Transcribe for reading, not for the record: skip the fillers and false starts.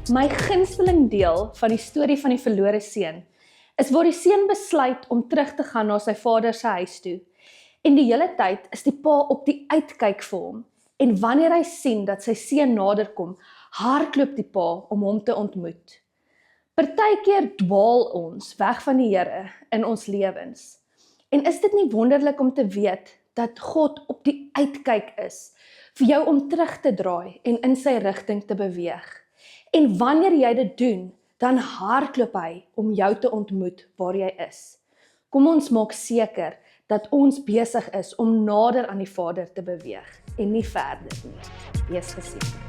My gunsteling deel van die storie van die verlore seun is waar die seun besluit om terug te gaan na sy vader se huis toe. En die hele tyd is die pa op die uitkyk vir hom. En wanneer hy sien dat sy seun naderkom, hardloop die pa om hom te ontmoet. Partykeer dwaal ons weg van die Here in ons lewens. En is dit nie wonderlik om te weet dat God op die uitkyk is vir jou om terug te draai en in sy rigting te beweeg? En wanneer jy dit doen, dan hardloop hy om jou te ontmoet waar jy is. Kom ons maak seker dat ons besig is om nader aan die Vader te beweeg en nie verder nie. Wees geseën.